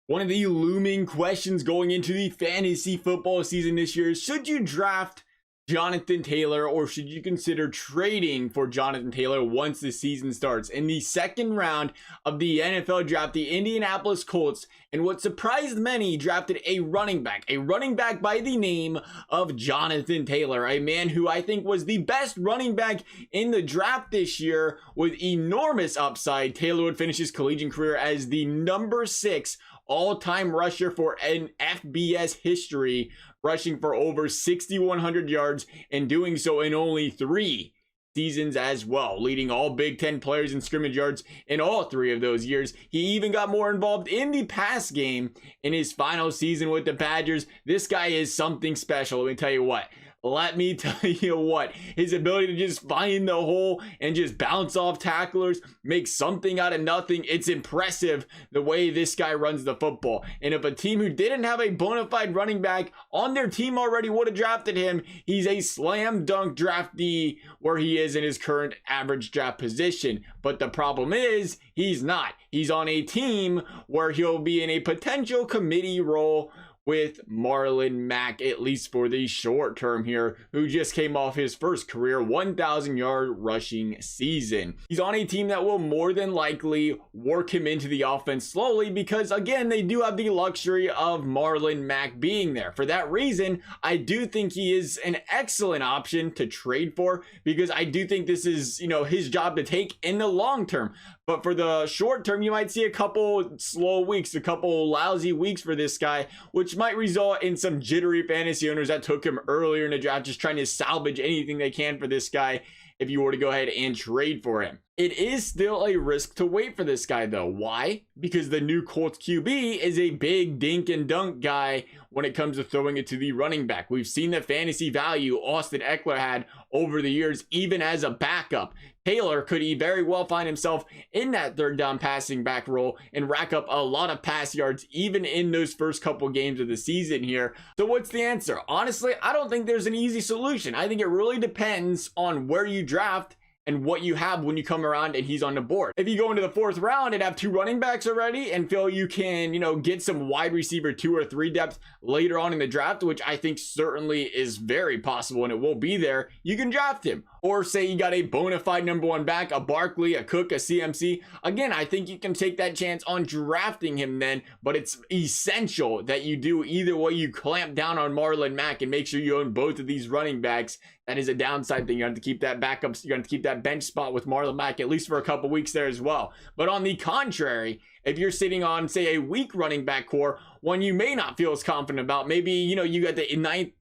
One of the looming questions going into the fantasy football season this year is, should you draft Jonathan Taylor or should you consider trading for Jonathan Taylor once the season starts? In the second round of the NFL draft, the Indianapolis Colts, and what surprised many, drafted a running back by the name of Jonathan Taylor, a man who I think was the best running back in the draft this year with enormous upside. Taylor would finish his collegiate career as the number 6 all-time rusher for an FBS history, rushing for over 6,100 yards and doing so in only 3 seasons as well, leading all Big Ten players in scrimmage yards in all 3 of those years. He even got more involved in the pass game in his final season with the Badgers. This guy is something special, let me tell you what. Let me tell you what, his ability to just find the hole and just bounce off tacklers, make something out of nothing. It's impressive the way this guy runs the football. And if a team who didn't have a bona fide running back on their team already would have drafted him, he's a slam dunk draftee where he is in his current average draft position. But the problem is, he's not. He's on a team where he'll be in a potential committee role with Marlon Mack, at least for the short term here, who just came off his first career 1,000-yard rushing season. He's on a team that will more than likely work him into the offense slowly because, again, they do have the luxury of Marlon Mack being there. For that reason, I do think he is an excellent option to trade for because I do think this is, his job to take in the long term. But for the short term, you might see a couple slow weeks, a couple lousy weeks for this guy, which might result in some jittery fantasy owners that took him earlier in the draft, just trying to salvage anything they can for this guy if you were to go ahead and trade for him. It is still a risk to wait for this guy though. Why? Because the new Colts QB is a big dink and dunk guy when it comes to throwing it to the running back. We've seen the fantasy value Austin Eckler had over the years, even as a backup. Taylor could very well find himself in that third down passing back role and rack up a lot of pass yards even in those first couple games of the season here. So what's the answer? Honestly, I don't think there's an easy solution. I think it really depends on where you draft and what you have when you come around and he's on the board. If you go into the 4th round and have 2 running backs already and feel you can, get some wide receiver 2 or 3 depth later on in the draft, which I think certainly is very possible and it will be there, you can draft him. Or say you got a bona fide number 1 back, a Barkley, a Cook, a CMC. Again, I think you can take that chance on drafting him then, but it's essential that you do either way. You clamp down on Marlon Mack and make sure you own both of these running backs. That is a downside thing. You have to keep that backup. You have to keep that bench spot with Marlon Mack at least for a couple weeks there as well. But on the contrary, if you're sitting on, say, a weak running back core, one you may not feel as confident about, maybe, you got the 9th,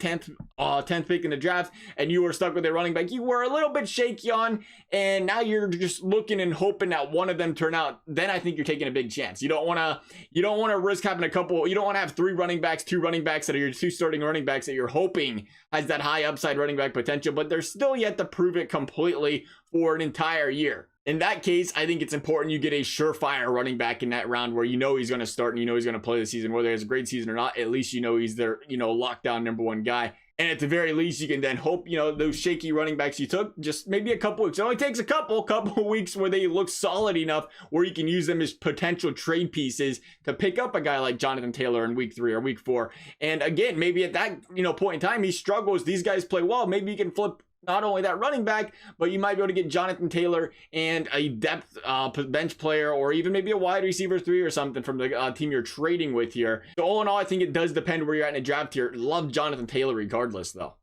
10th pick in the draft, and you were stuck with a running back you were a little bit shaky on, and now you're just looking and hoping that one of them turn out, then I think you're taking a big chance. You don't want to risk having you don't want to have 3 running backs, 2 running backs that are your 2 starting running backs that you're hoping has that high upside running back potential, but they're still yet to prove it completely for an entire year. In that case, I think it's important you get a surefire running back in that round where he's going to start and he's going to play the season. Whether he has a great season or not, at least he's their, lockdown number 1 guy. And at the very least, you can then hope, those shaky running backs you took, just maybe a couple weeks. It only takes a couple weeks where they look solid enough where you can use them as potential trade pieces to pick up a guy like Jonathan Taylor in week 3 or week 4. And again, maybe at that, point in time, he struggles. These guys play well. Maybe you can flip not only that running back, but you might be able to get Jonathan Taylor and a depth bench player, or even maybe a wide receiver 3 or something from the team you're trading with here. So all in all, I think it does depend where you're at in a draft here. Love Jonathan Taylor regardless, though.